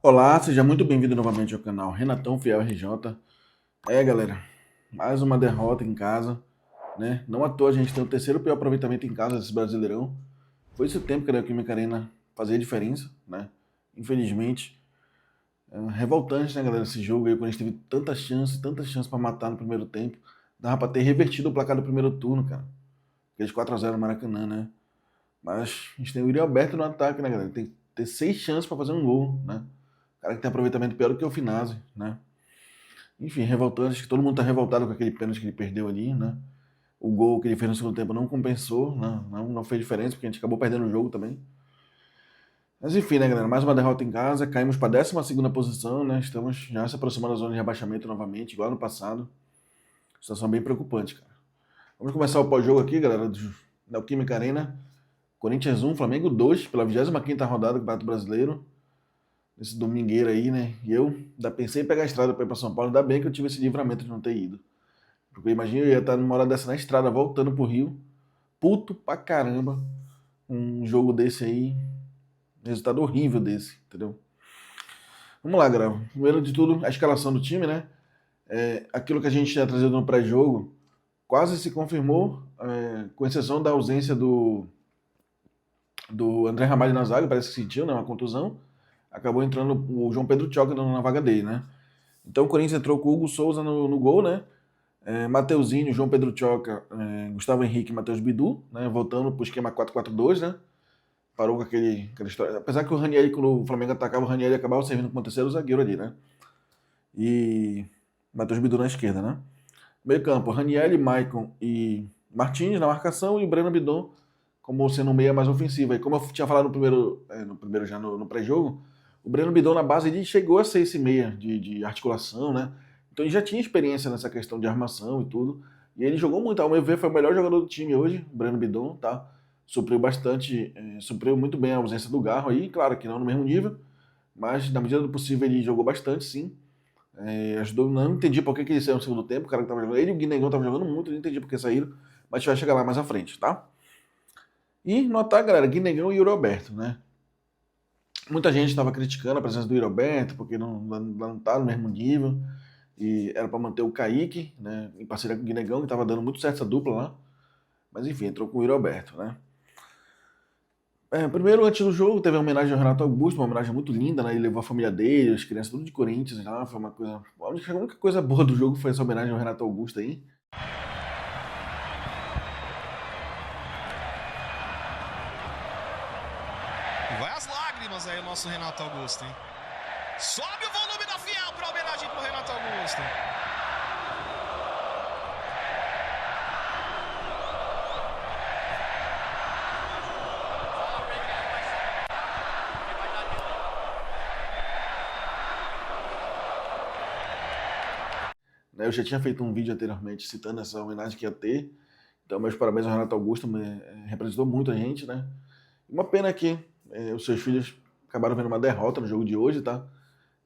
Olá, seja muito bem-vindo novamente ao canal Renatão Fiel RJ. Galera, mais uma derrota em casa, né? Não à toa a gente tem o terceiro pior aproveitamento em casa desse Brasileirão. Foi esse tempo que a Neoquímica Arena fazia diferença, né? Infelizmente, é revoltante, né, galera, esse jogo aí, quando a gente teve tanta chance pra matar no primeiro tempo. Dava pra ter revertido o placar do primeiro turno, cara. Aqueles 4-0 no Maracanã, né? Mas a gente tem o Yuri Alberto no ataque, né, galera? Tem que ter 6 chances pra fazer um gol, né? O cara que tem aproveitamento pior do que o Finazzi, né? Enfim, revoltante. Acho que todo mundo tá revoltado com aquele pênalti que ele perdeu ali, né? O gol que ele fez no segundo tempo não compensou, né? Não fez diferença, porque a gente acabou perdendo o jogo também. Mas enfim, né, galera? Mais uma derrota em casa. Caímos para a 12ª posição, né? Estamos já se aproximando da zona de rebaixamento novamente, igual no passado. Situação bem preocupante, cara. Vamos começar o pós-jogo aqui, galera, da Química Arena. Corinthians 1, Flamengo 2, pela 25ª rodada do Campeonato Brasileiro. Esse domingueiro aí, né? E eu ainda pensei em pegar a estrada para ir para São Paulo. Ainda bem que eu tive esse livramento de não ter ido. Porque imagina eu ia estar numa hora dessa na estrada, voltando pro Rio. Puto pra caramba. Um jogo desse aí. Resultado horrível desse, entendeu? Vamos lá, galera. Primeiro de tudo, a escalação do time, né? Aquilo que a gente tinha trazido no pré-jogo quase se confirmou, com exceção da ausência do André Ramalho na zaga, parece que sentiu, né? Uma contusão. Acabou entrando o João Pedro Tchoca na vaga dele, né? Então o Corinthians entrou com o Hugo Souza no gol, né? Mateuzinho, João Pedro Tchoca, Gustavo Henrique e Matheus Bidu, né? Voltando pro esquema 4-4-2, né? Parou com aquela história. Apesar que o Ranieri, quando o Flamengo atacava, o Ranieri acabava servindo como terceiro zagueiro ali, né? E Matheus Bidu na esquerda, né? Meio campo, Ranieri, Maicon e Martins na marcação e o Breno Bidon como sendo um meia mais ofensivo. E como eu tinha falado no primeiro já no pré-jogo, o Breno Bidon na base ele chegou a ser esse meia de articulação, né? Então ele já tinha experiência nessa questão de armação e tudo. E ele jogou muito, ao meu ver, foi o melhor jogador do time hoje, o Breno Bidon, tá? Supriu bastante, supriu muito bem a ausência do Garro aí, claro que não no mesmo nível, mas na medida do possível ele jogou bastante, sim. Ajudou, não entendi por que ele saiu no segundo tempo, o cara que tava jogando, ele e o Guinegão estavam jogando muito, não entendi por que saíram, mas a gente vai chegar lá mais à frente, tá? E no ataque, galera, Guinegão e Yuri Alberto, né? Muita gente estava criticando a presença do Yuri Alberto, porque não tá no mesmo nível, e era para manter o Kaique, né, em parceria com o Guinegão, que estava dando muito certo essa dupla lá, mas enfim, entrou com o Yuri Alberto, né? Primeiro, antes do jogo, teve a homenagem ao Renato Augusto, uma homenagem muito linda, né? Ele levou a família dele, as crianças, tudo de Corinthians, né? Foi uma coisa. A única coisa boa do jogo foi essa homenagem ao Renato Augusto aí. Vai as lágrimas aí o nosso Renato Augusto, hein? Sobe o volume da Fiel para homenagem pro Renato Augusto. Né, eu já tinha feito um vídeo anteriormente citando essa homenagem que ia ter. Então, meus parabéns ao Renato Augusto, representou muito a gente, né? Uma pena que os seus filhos acabaram vendo uma derrota no jogo de hoje, tá?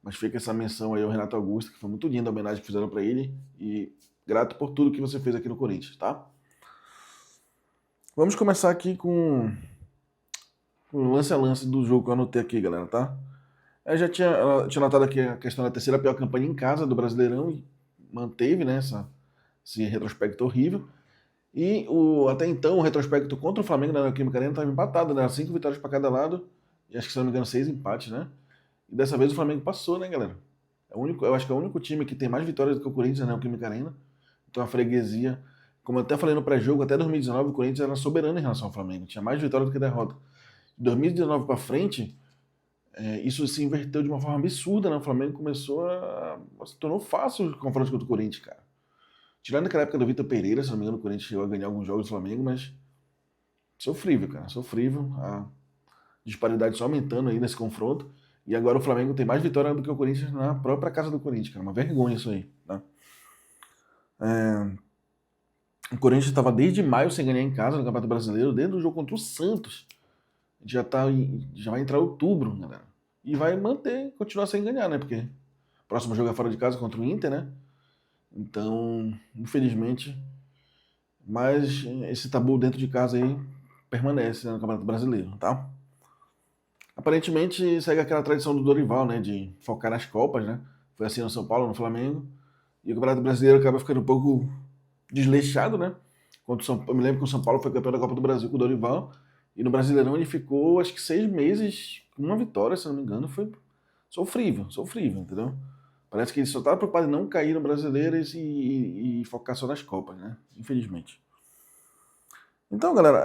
Mas fica essa menção aí ao Renato Augusto, que foi muito linda a homenagem que fizeram para ele. E grato por tudo que você fez aqui no Corinthians, tá? Vamos começar aqui com o lance a lance do jogo que eu anotei aqui, galera, tá? Eu já tinha notado aqui a questão da terceira pior campanha em casa do Brasileirão e manteve, né, esse retrospecto horrível. E até então o retrospecto contra o Flamengo na Neoquímica Arena estava empatado, né? 5 vitórias para cada lado, e acho que se não me engano 6 empates, né? E dessa vez o Flamengo passou, né, galera? Eu acho que é o único time que tem mais vitórias do que o Corinthians na Neoquímica Arena. Então a freguesia, como eu até falei no pré-jogo, até 2019 o Corinthians era soberano em relação ao Flamengo, tinha mais vitórias do que derrota. De 2019 para frente, isso se inverteu de uma forma absurda, né? O Flamengo começou se tornou fácil os confrontos contra o Corinthians, cara. Tirando aquela época do Vitor Pereira, se não me engano, o Corinthians chegou a ganhar alguns jogos do Flamengo, mas sofrível, cara, sofrível. A disparidade só aumentando aí nesse confronto. E agora o Flamengo tem mais vitória do que o Corinthians na própria casa do Corinthians, cara. Uma vergonha isso aí, tá? O Corinthians estava desde maio sem ganhar em casa no Campeonato Brasileiro, desde o jogo contra o Santos. Já vai entrar outubro, galera. E vai continuar sem ganhar, né? Porque o próximo jogo é fora de casa contra o Inter, né? Então, infelizmente, mas esse tabu dentro de casa aí permanece, né, no Campeonato Brasileiro, tá? Aparentemente segue aquela tradição do Dorival, né, de focar nas Copas, né? Foi assim no São Paulo, no Flamengo. E o Campeonato Brasileiro acaba ficando um pouco desleixado, né? Eu me lembro que o São Paulo foi campeão da Copa do Brasil com o Dorival. E no Brasileirão ele ficou, acho que 6 meses com uma vitória, se não me engano. Foi sofrível, entendeu? Parece que ele só estava preocupado em não cair no Brasileiro e focar só nas Copas, né? Infelizmente. Então, galera,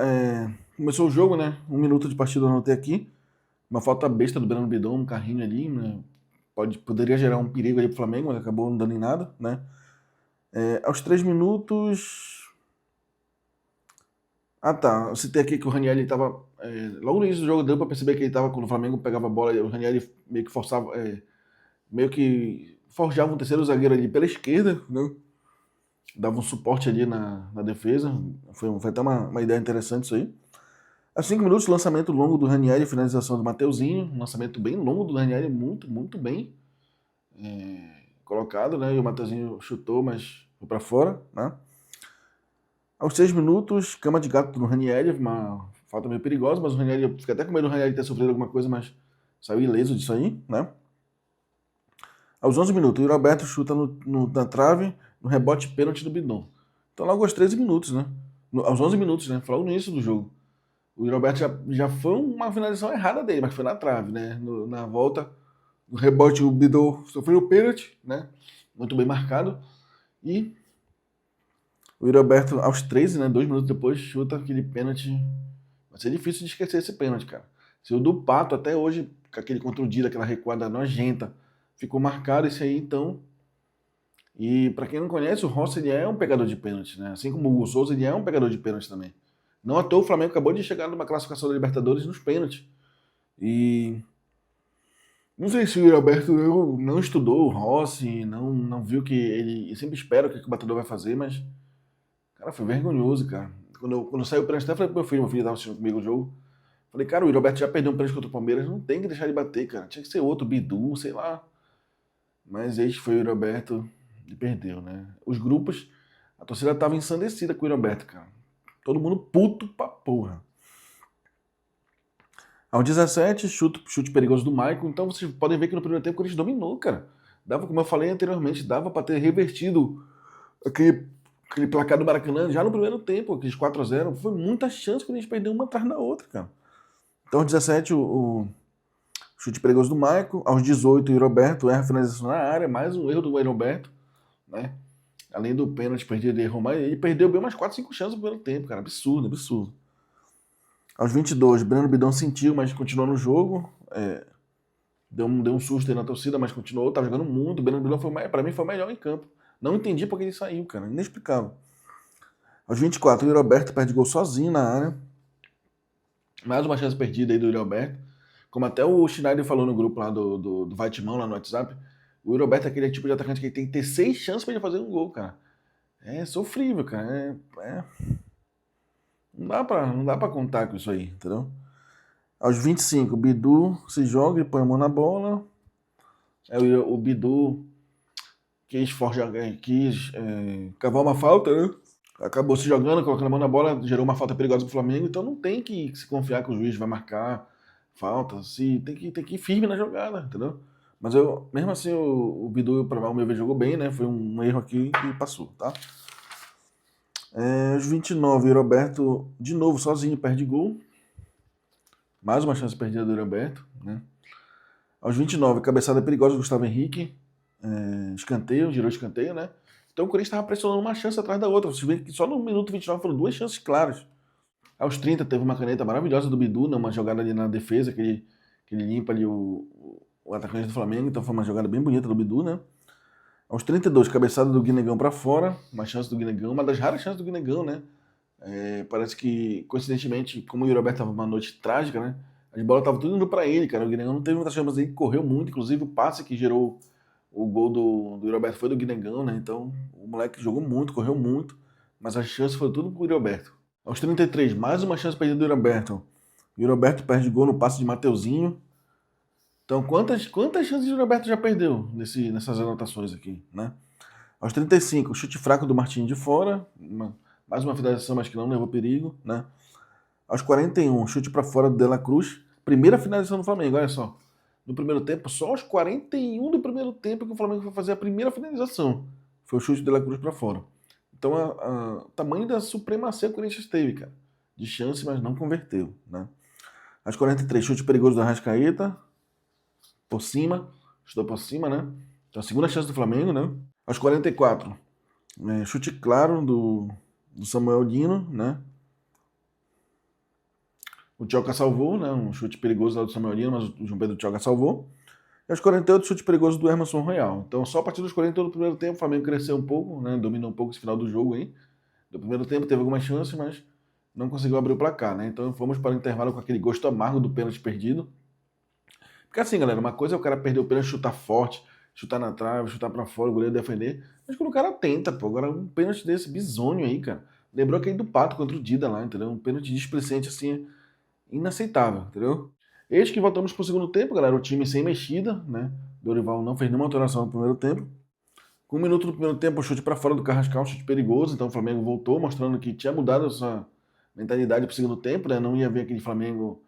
começou o jogo, né? 1 minuto de partida eu anotei aqui. Uma falta besta do Breno Bidon, um carrinho ali, né? Poderia gerar um perigo ali pro Flamengo, mas acabou não dando em nada, né? Aos 3 minutos... Ah, tá. Eu citei aqui que o Ranieri estava... logo no início do jogo deu pra perceber que ele estava, quando o Flamengo pegava a bola, o Ranieri meio que forçava... meio que forjava um terceiro zagueiro ali pela esquerda, né? Dava um suporte ali na defesa. Foi até uma ideia interessante isso aí. Aos 5 minutos, lançamento longo do Ranieri, finalização do Mateuzinho. Um lançamento bem longo do Ranieri, muito, muito bem colocado, né? E o Mateuzinho chutou, mas foi para fora, né? Aos 6 minutos, cama de gato do Ranieri, uma falta meio perigosa, mas o Ranieri, eu fiquei até com medo do Ranieri ter sofrido alguma coisa, mas saiu ileso disso aí, né? Aos 11 minutos, o Roberto chuta na trave, no rebote pênalti do Bidon. Então logo aos 13 minutos, né? Aos 11 minutos, né? Foi logo no início do jogo. O Roberto já foi uma finalização errada dele, mas foi na trave, né? Na volta, no rebote, o Bidon sofreu o pênalti, né? Muito bem marcado. E o Roberto, aos 13, né? 2 minutos depois, chuta aquele pênalti. Vai ser difícil de esquecer esse pênalti, cara. Se o do Pato, até hoje, com aquele contra o Dida, aquela recuada nojenta, ficou marcado esse aí, então. E pra quem não conhece, o Rossi ele é um pegador de pênalti, né? Assim como o Hugo Souza, ele é um pegador de pênalti também. Não à toa o Flamengo acabou de chegar numa classificação da Libertadores nos pênaltis. E não sei se o Alberto não estudou o Rossi, não viu que ele sempre espera o que o batedor vai fazer, mas cara, foi vergonhoso, cara. Quando saiu o pênalti, até falei pro meu filho estava assistindo comigo o jogo. Falei, cara, o Roberto já perdeu um pênalti contra o Palmeiras, não tem que deixar ele bater, cara. Tinha que ser outro, Bidu, sei lá. Mas este foi o Roberto e perdeu, né? Os grupos, a torcida tava ensandecida com o Roberto, cara. Todo mundo puto pra porra. Aos 17, chute perigoso do Maicon. Então vocês podem ver que no primeiro tempo o Corinthians dominou, cara. Dava, como eu falei anteriormente, dava pra ter revertido aquele placar do Maracanã já no primeiro tempo, aqueles 4-0. Foi muita chance que a gente perdeu uma atrás da outra, cara. Então aos 17, o chute perigoso do Maicon. Aos 18, o Roberto erra a finalização na área. Mais um erro do Roberto, né? Além do pênalti perdido, ele errou mais. Ele perdeu bem umas 4, 5 chances no primeiro tempo, cara. Absurdo, absurdo. Aos 22, Breno Bidon sentiu, mas continuou no jogo. Deu um susto aí na torcida, mas continuou. Tava jogando muito. O Breno Bidon pra mim foi o melhor em campo. Não entendi porque ele saiu, cara. Inexplicável. Aos 24, o Roberto perde gol sozinho na área. Mais uma chance perdida aí do Roberto. Como até o Schneider falou no grupo lá do Vaitimão, lá no WhatsApp. O Roberto é aquele tipo de atacante que tem que ter 6 chances pra ele fazer um gol, cara. É sofrível, cara. Não dá pra contar com isso aí, entendeu? Aos 25, o Bidu se joga e põe a mão na bola. O Bidu quis cavar uma falta, né? Acabou se jogando, colocando a mão na bola, gerou uma falta perigosa pro Flamengo. Então não tem que se confiar que o juiz vai marcar falta. Tem que ir firme na jogada, entendeu? Mas mesmo assim, o Bidu, para o meu ver, jogou bem, né? Foi um erro aqui que passou, tá? Aos 29, o Roberto, de novo, sozinho, perde gol. Mais uma chance perdida do Roberto, né? Aos 29, cabeçada perigosa do Gustavo Henrique. Escanteio, girou escanteio, né? Então o Corinthians estava pressionando uma chance atrás da outra. Você vê que só no minuto 29 foram 2 chances claras. Aos 30 teve uma caneta maravilhosa do Bidu, né? Uma jogada ali na defesa, que ele limpa ali o atacante do Flamengo. Então foi uma jogada bem bonita do Bidu, né? Aos 32, cabeçada do Guinegão para fora. Uma chance do Guinegão, uma das raras chances do Guinegão, né? Parece que, coincidentemente, como o Roberto estava numa noite trágica, né? As bolas estavam tudo indo para ele, cara. O Guinegão não teve muita chance, mas ele correu muito. Inclusive o passe que gerou o gol do Roberto foi do Guinegão, né? Então o moleque jogou muito, correu muito. Mas as chances foram tudo pro Roberto. Aos 33, mais uma chance perdida do Roberto. E o Roberto perde gol no passe de Mateuzinho. Então, quantas chances o Roberto já perdeu nessas anotações aqui, né? Aos 35, chute fraco do Martinho de fora. Mais uma finalização, mas que não levou perigo, né? Aos 41, chute para fora do De La Cruz. Primeira finalização do Flamengo, olha só. No primeiro tempo, só aos 41 do primeiro tempo que o Flamengo foi fazer a primeira finalização. Foi o chute de La Cruz para fora. Então, o tamanho da supremacia que o Corinthians teve, cara. De chance, mas não converteu, né? Aos 43, chute perigoso do Arrascaeta. Por cima. Chutou por cima, né? Então, a segunda chance do Flamengo, né? Aos 44, chute claro do Samuel Dino, né? O Tchoca salvou, né? Um chute perigoso lá do Samuel Dino, mas o João Pedro Tchoca salvou. E aos 48, chute perigoso do Emerson Royal. Então, só a partir dos 48 do primeiro tempo, o Flamengo cresceu um pouco, né? Dominou um pouco esse final do jogo aí. No primeiro tempo teve algumas chances, mas não conseguiu abrir o placar, né? Então, fomos para o intervalo com aquele gosto amargo do pênalti perdido. Porque assim, galera, uma coisa é o cara perder o pênalti, chutar forte, chutar na trave, chutar pra fora, o goleiro defender. Mas quando o cara tenta, pô, agora um pênalti desse bizonho aí, cara. Lembrou aquele do Pato contra o Dida lá, entendeu? Um pênalti displicente, assim, inaceitável, entendeu? Eis que voltamos pro segundo tempo, galera, o time sem mexida, né? Dorival não fez nenhuma alteração no primeiro tempo. Com 1 minuto do primeiro tempo, o chute pra fora do Carrascal, chute perigoso, então o Flamengo voltou, mostrando que tinha mudado a sua mentalidade pro segundo tempo, né? Não ia ver aquele Flamengo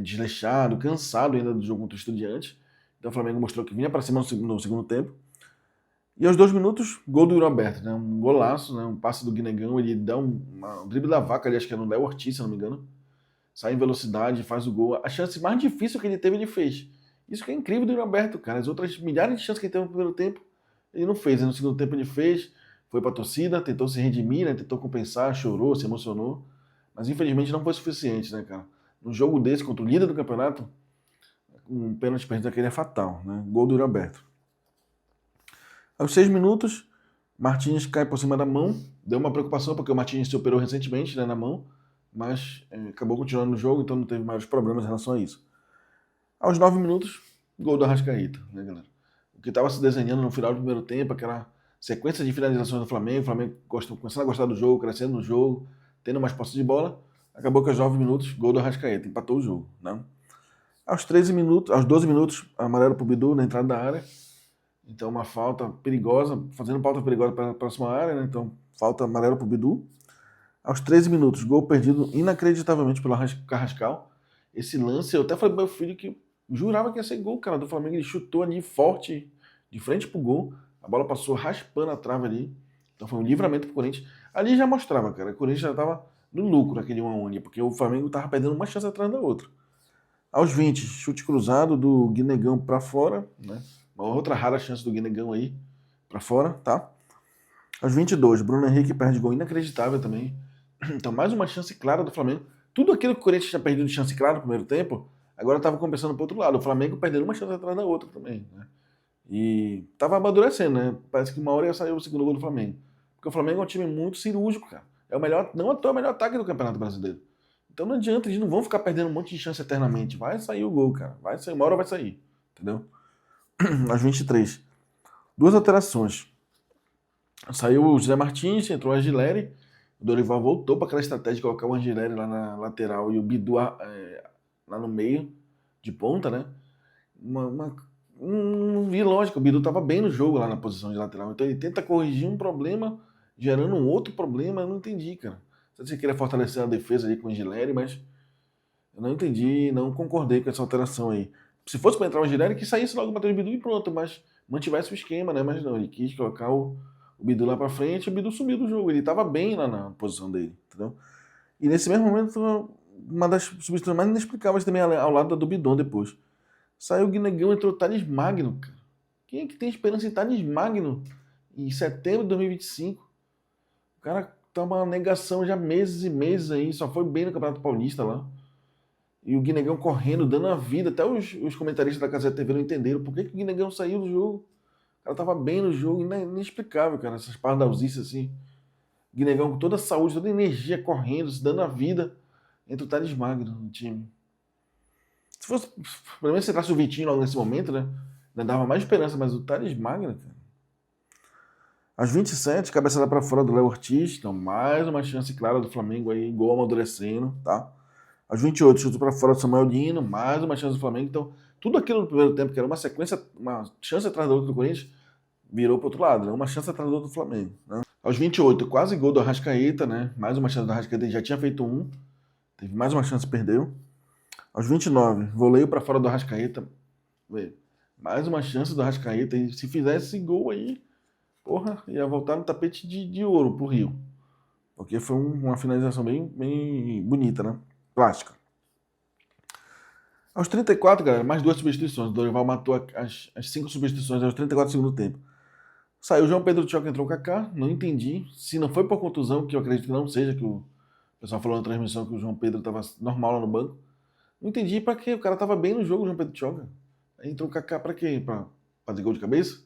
desleixado, cansado ainda do jogo contra o Estudiantes. Então o Flamengo mostrou que vinha para cima no segundo tempo. E aos 2 minutos, gol do Yuri Alberto, né? Um golaço, né? Um passe do Guinegão, ele dá um drible da vaca ali, acho que era no Léo Ortiz, se não me engano. Sai em velocidade, faz o gol. A chance mais difícil que ele teve, ele fez. Isso que é incrível do Yuri Alberto, cara. As outras milhares de chances que ele teve no primeiro tempo, ele não fez. No segundo tempo ele fez, foi pra torcida, tentou se redimir, né? Tentou compensar, chorou, se emocionou. Mas infelizmente não foi suficiente, né, cara? Num jogo desse, contra o líder do campeonato, um pênalti perdido daquele é fatal, né? Gol do Yuri Alberto. Aos 6 minutos, Martins cai por cima da mão. Deu uma preocupação, porque o Martins se operou recentemente, né, na mão, mas acabou continuando no jogo, então não teve maiores problemas em relação a isso. Aos 9 minutos, gol do Arrascaeta, né, galera? O que estava se desenhando no final do primeiro tempo, aquela sequência de finalizações do Flamengo, o Flamengo começando a gostar do jogo, crescendo no jogo, tendo mais posse de bola, acabou que aos 9 minutos, gol do Arrascaeta, empatou o jogo, né? Aos 12 minutos, amarelo pro Bidu na entrada da área. Então uma falta perigosa, fazendo falta perigosa para a próxima área, né? Então falta amarelo pro Bidu. Aos 13 minutos, gol perdido inacreditavelmente pelo Carrascal. Esse lance, eu até falei pro meu filho que jurava que ia ser gol, cara, do Flamengo. Ele chutou ali forte, de frente pro gol. A bola passou raspando a trave ali. Então foi um livramento pro Corinthians. Ali já mostrava, cara, o Corinthians já tava no lucro naquele 1-1, porque o Flamengo tava perdendo uma chance atrás da outra. Aos 20, chute cruzado do Guinegão para fora, né? Uma outra rara chance do Guinegão aí para fora, tá? Aos 22, Bruno Henrique perde gol inacreditável também. Então, mais uma chance clara do Flamengo. Tudo aquilo que o Corinthians tinha perdido de chance clara no primeiro tempo, agora estava compensando pro outro lado. O Flamengo perdendo uma chance atrás da outra também, né? E tava amadurecendo, né? Parece que uma hora ia sair o segundo gol do Flamengo. Porque o Flamengo é um time muito cirúrgico, cara. É o melhor, não à toa, é o melhor ataque do Campeonato Brasileiro. Então não adianta, eles não vão ficar perdendo um monte de chance eternamente. Vai sair o gol, cara. Vai sair, uma hora vai sair. Entendeu? Às 23. 2 alterações. Saiu o José Martins, entrou o Angileri. O Dorival voltou para aquela estratégia de colocar o Angileri lá na lateral e o Bidu lá no meio, de ponta, né? Não vi lógica. O Bidu estava bem no jogo lá na posição de lateral. Então ele tenta corrigir um problema, gerando um outro problema. Eu não entendi, cara. Você queria fortalecer a defesa ali com o Angileri, mas eu não entendi, não concordei com essa alteração aí. Se fosse para entrar o Angileri, que saísse logo o Matheus Bidu e pronto, mas mantivesse o esquema, né? Mas não, ele quis colocar o Bidu lá para frente e o Bidu sumiu do jogo. Ele estava bem lá na posição dele, entendeu? E nesse mesmo momento, uma das substituições mais inexplicáveis também ao lado do Bidon depois. Saiu o Guinegão, entrou o Thales Magno, cara. Quem é que tem esperança em Thales Magno em setembro de 2025? O cara tá uma negação já meses e meses aí, só foi bem no Campeonato Paulista lá. E o Guinegão correndo, dando a vida. Até os comentaristas da Casa TV não entenderam por que o Guinegão saiu do jogo. O cara tava bem no jogo, inexplicável, cara, essas pardalzices assim. O Guinegão com toda a saúde, toda a energia, correndo, se dando a vida. Entre o Thales Magno no time. Se fosse, pelo menos se entrasse o Vitinho logo nesse momento, né? Ainda dava mais esperança, mas o Thales Magno, cara. Às 27, cabeçada para fora do Léo Ortiz. Então, mais uma chance clara do Flamengo aí, gol amadurecendo, tá? Às 28, chute para fora do Samuel Dino, mais uma chance do Flamengo. Então, tudo aquilo no primeiro tempo, que era uma sequência, uma chance atrás da outra do Corinthians, virou para outro lado, né? Uma chance atrás da outra do Flamengo, né? Aos 28, quase gol do Arrascaeta, né? Mais uma chance do Arrascaeta, ele já tinha feito um. Teve mais uma chance, perdeu. Aos 29, voleio para fora do Arrascaeta. Véio, mais uma chance do Arrascaeta. E se fizesse esse gol aí, porra, ia voltar no tapete de ouro pro Rio. Porque foi uma finalização bem bonita, né? Plástica. Aos 34, galera, mais 2 substituições. O Dorival matou as 5 substituições aos 34 do segundo tempo. Saiu o João Pedro Tchoca, entrou o Kaká. Não entendi. Se não foi por contusão, que eu acredito que não seja, que o pessoal falou na transmissão que o João Pedro estava normal lá no banco. Não entendi pra quê. O cara tava bem no jogo, o João Pedro Tchoca. Aí entrou o Kaká pra quê? Pra fazer gol de cabeça?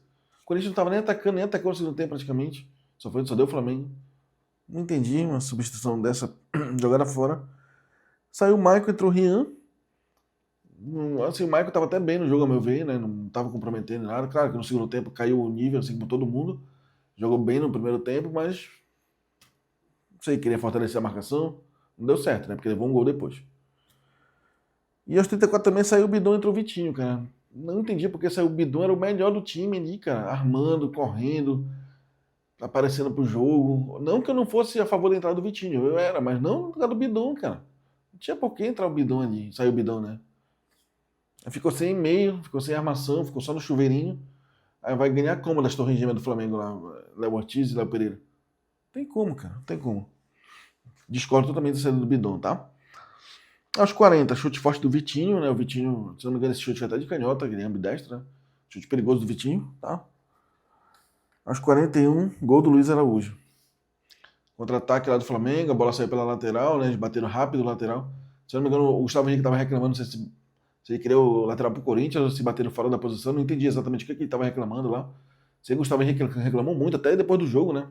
O Corinthians não tava nem atacou no segundo tempo praticamente. Só deu o Flamengo. Não entendi uma substituição dessa jogada fora. Saiu o Maicon, entrou o Rian. Assim, o Maicon tava até bem no jogo, a meu ver, né? Não tava comprometendo nada. Claro que no segundo tempo caiu o nível, assim como todo mundo. Jogou bem no primeiro tempo, mas não sei, queria fortalecer a marcação. Não deu certo, né? Porque levou um gol depois. E aos 34 também saiu o Bidon e entrou o Vitinho, cara. Não entendi porque saiu o Bidon, era o melhor do time ali, cara. Armando, correndo, aparecendo pro jogo. Não que eu não fosse a favor da entrada do Vitinho, eu era, mas não por causa do Bidon, cara. Não tinha por que entrar o Bidon ali, saiu o Bidon, né? Ficou sem meio, ficou sem armação, ficou só no chuveirinho. Aí vai ganhar como das torres gêmeas do Flamengo lá, Léo Ortiz e Léo Pereira? Tem como, cara, não tem como. Discordo totalmente da saída do Bidon, tá? Aos 40, chute forte do Vitinho, né? O Vitinho, se não me engano, esse chute foi até de canhota, que ele é ambidestra, né? Chute perigoso do Vitinho, tá? Aos 41, gol do Luiz Araújo. Contra-ataque lá do Flamengo, a bola saiu pela lateral, né? Eles bateram rápido o lateral. Se não me engano, o Gustavo Henrique estava reclamando, não sei se ele queria o lateral pro Corinthians ou se bateram fora da posição, não entendi exatamente o que ele estava reclamando lá. Sei que o Gustavo Henrique reclamou muito, até depois do jogo, né?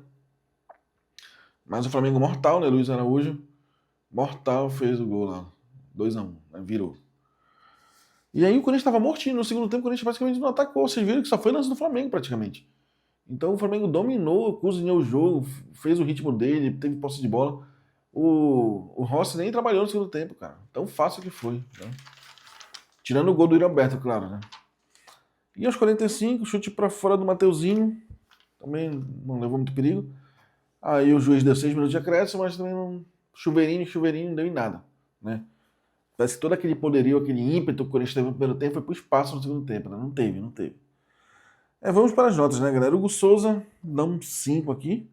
Mas o Flamengo mortal, né? Luiz Araújo, mortal, fez o gol lá. 2-1, né? Virou. E aí o Corinthians estava mortinho. No segundo tempo, o Corinthians basicamente não atacou. Vocês viram que só foi lance do Flamengo, praticamente. Então o Flamengo dominou, cozinhou o jogo, fez o ritmo dele, teve posse de bola. O Rossi nem trabalhou no segundo tempo, cara. Tão fácil que foi. Né? Tirando o gol do Alberto, claro, né? E aos 45, chute para fora do Mateuzinho. Também não levou muito perigo. Aí o juiz deu 6 minutos de acréscimo, mas também não... Chuveirinho, não deu em nada, né? Parece que todo aquele poderio, aquele ímpeto que o Corinthians teve no primeiro tempo foi pro espaço no segundo tempo, né? Não teve. Vamos para as notas, né, galera? Hugo Souza dá um 5 aqui.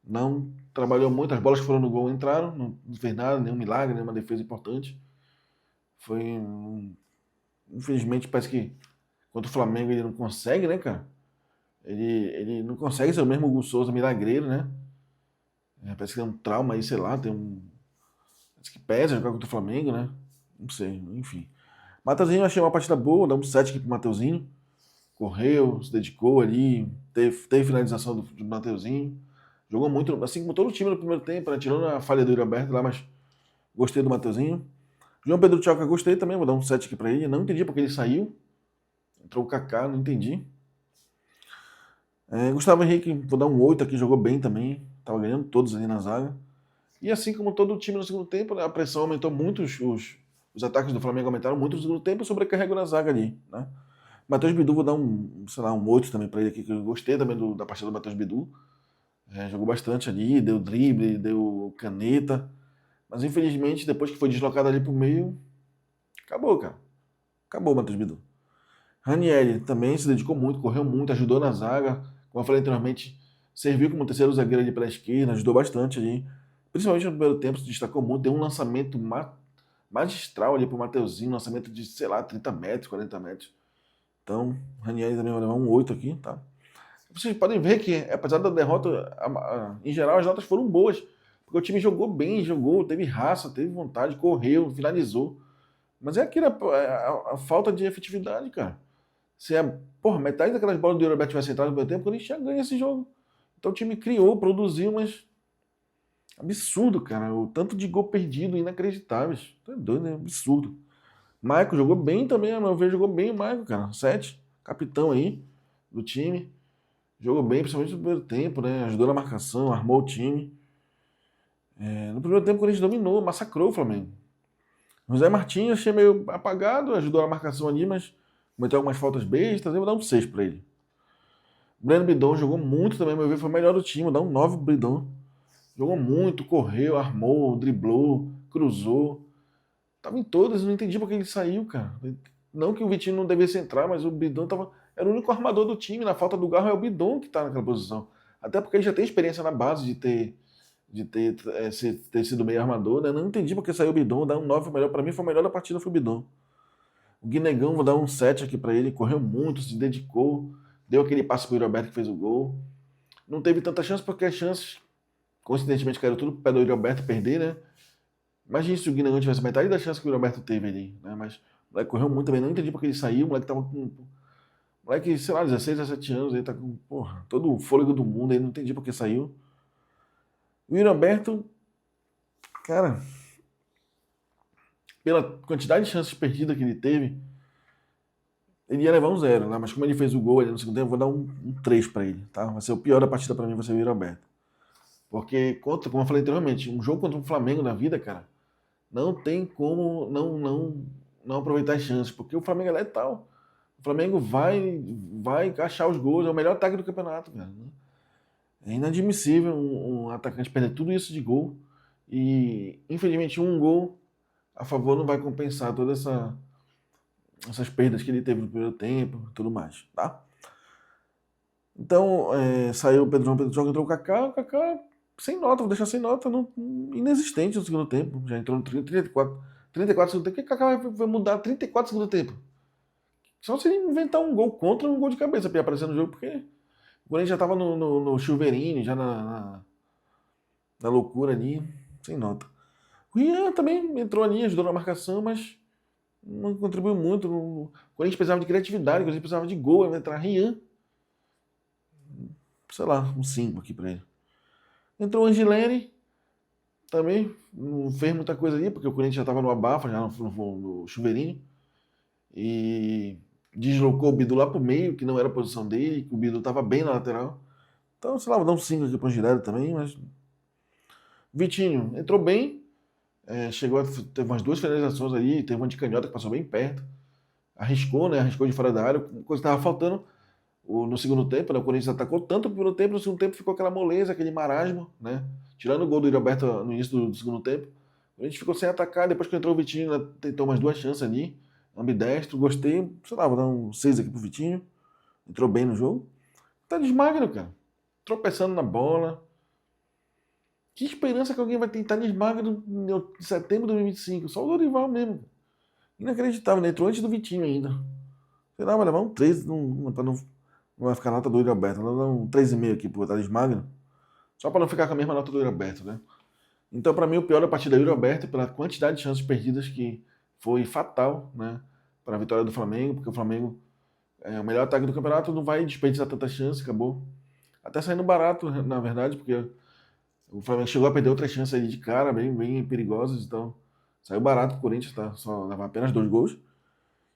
Não trabalhou muito, as bolas que foram no gol entraram, não fez nada, nenhum milagre, nenhuma defesa importante. Infelizmente, parece que contra o Flamengo ele não consegue, né, cara? Ele não consegue ser o mesmo Hugo Souza milagreiro, né? Parece que tem um trauma aí, sei lá, parece que pesa jogar contra o Flamengo, né? Não sei, enfim. Mateuzinho, eu achei uma partida boa, dá um 7 aqui pro Mateuzinho. Correu, se dedicou ali, teve finalização do Mateuzinho. Jogou muito, assim como todo o time no primeiro tempo, né? Tirando a falha do Yuri Alberto lá, mas gostei do Mateuzinho. João Pedro Tchoca, gostei também, vou dar um 7 aqui pra ele. Não entendi porque ele saiu. Entrou o Kaká, não entendi. Gustavo Henrique, vou dar um 8 aqui, jogou bem também. Tava ganhando todos ali na zaga. E assim como todo o time no segundo tempo, né, a pressão aumentou muito, os ataques do Flamengo aumentaram muito no segundo tempo, sobrecarregou na zaga ali, né? Matheus Bidu, vou dar um 8 também pra ele aqui, que eu gostei também da partida do Matheus Bidu. Jogou bastante ali, deu drible, deu caneta. Mas infelizmente, depois que foi deslocado ali pro meio, acabou, cara. Acabou o Matheus Bidu. Ranieri também se dedicou muito, correu muito, ajudou na zaga. Como eu falei anteriormente, serviu como terceiro zagueiro ali pela esquerda, ajudou bastante ali. Principalmente no primeiro tempo, se destacou muito, deu um lançamento magistral ali pro Mateuzinho, um lançamento de, sei lá, 30 metros, 40 metros. Então, Ranieri também vai levar um 8 aqui, tá? Vocês podem ver que, apesar da derrota, em geral as notas foram boas. Porque o time jogou bem, teve raça, teve vontade, correu, finalizou. Mas é aquilo, a falta de efetividade, cara. Se metade daquelas bolas do Roberto tivesse entrado no primeiro tempo, a gente já ganha esse jogo. Então o time criou, produziu, mas absurdo, cara. O tanto de gol perdido, inacreditáveis. Tá doido, né? Absurdo. Maicon jogou bem também, a meu ver, jogou bem o Maicon, cara. 7, capitão aí do time. Jogou bem, principalmente no primeiro tempo, né? Ajudou na marcação, armou o time. No primeiro tempo, quando a gente dominou, massacrou o Flamengo. José Martins achei meio apagado, ajudou na marcação ali, mas cometeu algumas faltas bestas. Eu vou dar um 6 pra ele. Breno Bidon jogou muito também, a meu ver, foi o melhor do time. Vou dar um 9 pro Bidon. Jogou muito, correu, armou, driblou, cruzou. Tava em todas, eu não entendi porque ele saiu, cara. Não que o Vitinho não devesse entrar, mas o Bidon era o único armador do time. Na falta do Garro é o Bidon que tá naquela posição. Até porque ele já tem experiência na base ter sido meio armador, né? Não entendi porque saiu o Bidon, dar um 9 melhor. Pra mim foi o melhor da partida, foi o Bidon. O Guinegão, vou dar um 7 aqui pra ele. Correu muito, se dedicou. Deu aquele passe pro Roberto que fez o gol. Não teve tanta chance porque as chances, coincidentemente, caíram tudo pro pé do Roberto perder, né? Imagina se o Guinegão tivesse metade da chance que o Roberto teve ali, né? Mas o moleque correu muito também. Não entendi porque ele saiu. O moleque tava com. O moleque, sei lá, 16, 17 anos. Ele tá com, porra, todo o fôlego do mundo. Aí não entendi porque saiu. O Roberto, cara, pela quantidade de chances perdidas que ele teve, ele ia levar um 0, né? Mas como ele fez o gol ali no segundo tempo, eu vou dar um 3 pra ele, tá? Vai ser o pior da partida pra mim, vai ser o Roberto. Porque, como eu falei anteriormente, um jogo contra o Flamengo na vida, cara, não tem como não aproveitar as chances, porque o Flamengo é letal. O Flamengo vai achar os gols, é o melhor ataque do campeonato, cara. É inadmissível um atacante perder tudo isso de gol e, infelizmente, um gol a favor não vai compensar todas essas perdas que ele teve no primeiro tempo e tudo mais, tá? Então, saiu o Pedro João, entrou o Kaká sem nota, vou deixar sem nota, inexistente no segundo tempo, já entrou no 34 no segundo tempo, que o Kaká vai mudar 34 no segundo tempo? Só se ele inventar um gol contra um gol de cabeça para aparecer no jogo, porque o Corinthians já estava no chuveirinho, já na loucura ali, sem nota. O Ian também entrou ali, ajudou na marcação, mas não contribuiu muito. O Corinthians precisava de criatividade, o Corinthians precisava de gol, vai entrar Rian. Sei lá, um 5 aqui pra ele. Entrou o Angelini, também não fez muita coisa ali, porque o Corinthians já estava no abafa, já no chuveirinho. E deslocou o Bidu lá pro meio, que não era a posição dele, que o Bidu estava bem na lateral. Então, sei lá, vou dar um 5 aqui pro Angelini também, mas... Vitinho entrou bem, teve umas 2 finalizações ali, teve uma de canhota que passou bem perto. Arriscou, né? Arriscou de fora da área, coisa que estava faltando no segundo tempo, né? O Corinthians atacou tanto no primeiro tempo, no segundo tempo ficou aquela moleza, aquele marasmo, né? Tirando o gol do Roberto no início do segundo tempo, o Corinthians ficou sem atacar, depois que entrou o Vitinho, né, tentou umas 2 chances ali, ambidestro, gostei, sei lá, vou dar um 6 aqui pro Vitinho, entrou bem no jogo. Tá desmagro, cara, tropeçando na bola. Que esperança que alguém vai tentar desmagro em setembro de 2025? Só o Dorival mesmo. Inacreditável, né? Entrou antes do Vitinho ainda. Sei lá, vai levar um 3, pra não vai ficar a nota do Yuri Alberto. Ela dá um 3,5 aqui pro Thales Magno. Só para não ficar com a mesma nota do Yuri Alberto, né? Então, para mim, o pior da partida é o Yuri Alberto, pela quantidade de chances perdidas que foi fatal, né? Para a vitória do Flamengo, porque o Flamengo é o melhor ataque do campeonato, não vai desperdiçar tanta chance, acabou. Até saindo barato, na verdade, porque o Flamengo chegou a perder outras chances aí de cara, bem perigosas, então saiu barato pro Corinthians, tá? Só levar apenas 2 gols.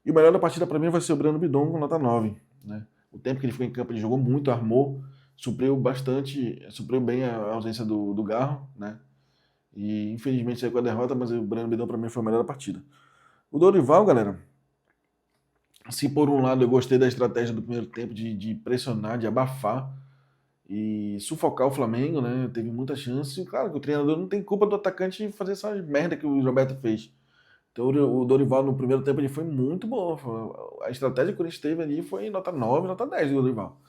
E o melhor da partida para mim vai ser o Breno Bidon com nota 9, né? O tempo que ele ficou em campo, ele jogou muito, armou, supriu bem a ausência do Garro, né? E infelizmente saiu com a derrota, mas o Breno Bidon para mim foi o melhor da partida. O Dorival, galera, se por um lado eu gostei da estratégia do primeiro tempo de pressionar, de abafar e sufocar o Flamengo, né? Teve muita chance. E claro que o treinador não tem culpa do atacante fazer essa merda que o Roberto fez. Então o Dorival no primeiro tempo ele foi muito bom. A estratégia que o Corinthians teve ali foi nota 9, nota 10 do Dorival.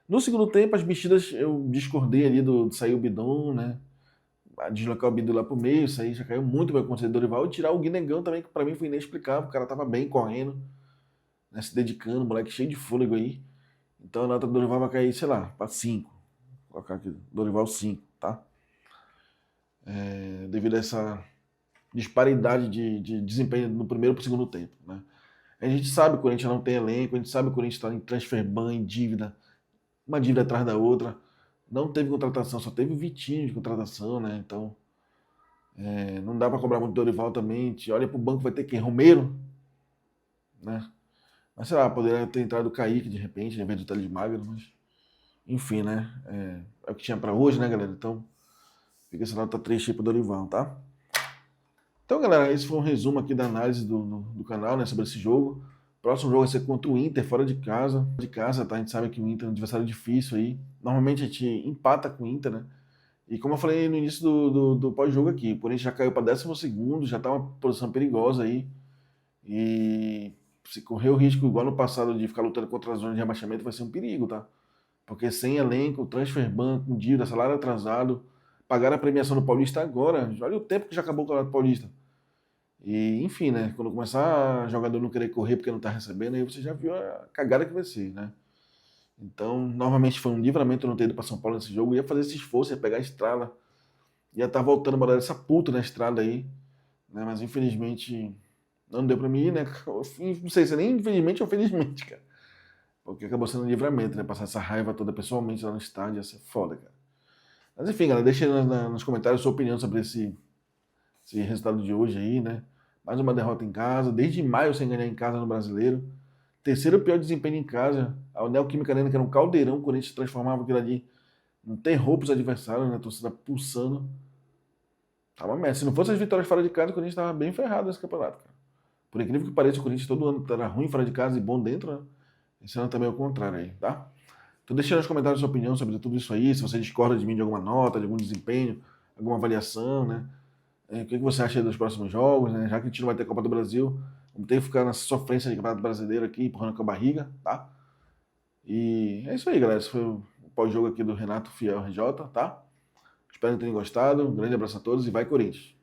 No segundo tempo, as mexidas eu discordei ali do sair o Bidon, né? Deslocar o Bidon lá pro meio, isso aí já caiu muito bem o conselho do Dorival. E tirar o Guinegão também, que pra mim foi inexplicável. O cara tava bem correndo, né? Se dedicando, moleque cheio de fôlego aí. Então a nota do Dorival vai cair, sei lá, pra 5. Vou colocar aqui, Dorival 5, tá? Devido a essa disparidade de desempenho no primeiro para o segundo tempo, né? A gente sabe que o Corinthians não tem elenco, a gente sabe que o Corinthians está em transfer ban, em dívida, uma dívida atrás da outra, não teve contratação, só teve o Vitinho de contratação, né? Então não dá para cobrar muito do Dorival também. Olha para o banco, vai ter quem? Romero, né? Mas sei lá, poderia ter entrado o Kaique de repente, em vez do Thales Magno, mas enfim, né? É o que tinha para hoje, né, galera? Então fica essa nota 3 para o Dorival, tá? Então, galera, esse foi um resumo aqui da análise do canal, né, sobre esse jogo. Próximo jogo vai ser contra o Inter, fora de casa, tá? A gente sabe que o Inter é um adversário difícil aí. Normalmente a gente empata com o Inter, né? E como eu falei no início do pós-jogo aqui, o Corinthians já caiu para 12º, já tá uma posição perigosa aí. E se correr o risco, igual no passado, de ficar lutando contra a zona de rebaixamento, vai ser um perigo, tá? Porque sem elenco, transfer banco, dívida, salário atrasado, pagar a premiação do Paulista agora, olha o tempo que já acabou o Campeonato Paulista. E, enfim, né? Quando começar a jogador não querer correr porque não tá recebendo, aí você já viu a cagada que vai ser, né? Então, novamente foi um livramento não ter ido pra São Paulo nesse jogo. Ia fazer esse esforço, ia pegar a estrada, ia estar voltando a morar essa puta na estrada aí, né? Mas infelizmente não deu pra mim ir, né? Não sei se é nem infelizmente ou felizmente, cara. Porque acabou sendo um livramento, né? Passar essa raiva toda pessoalmente lá no estádio ia ser foda, cara. Mas enfim, galera, deixa aí nos comentários a sua opinião sobre esse resultado de hoje aí, né? Mais uma derrota em casa, desde maio sem ganhar em casa no Brasileiro. Terceiro pior desempenho em casa. A Neoquímica Arena, que era um caldeirão, o Corinthians transformava aquilo ali num terror pros adversários, né? A torcida pulsando. Tava merda. Se não fosse as vitórias fora de casa, o Corinthians tava bem ferrado nesse campeonato, cara. Por incrível que pareça, o Corinthians todo ano era ruim fora de casa e bom dentro, né? Esse ano também é o contrário aí, tá? Então deixa aí nos comentários a sua opinião sobre tudo isso aí, se você discorda de mim de alguma nota, de algum desempenho, alguma avaliação, né? O que você acha aí dos próximos jogos, né? Já que a gente não vai ter Copa do Brasil, vamos ter que ficar nessa sofrência de Campeonato Brasileiro aqui, empurrando com a barriga, tá? E é isso aí, galera. Esse foi o pós-jogo aqui do Renato Fiel RJ, tá? Espero que tenham gostado. Um grande abraço a todos e vai Corinthians!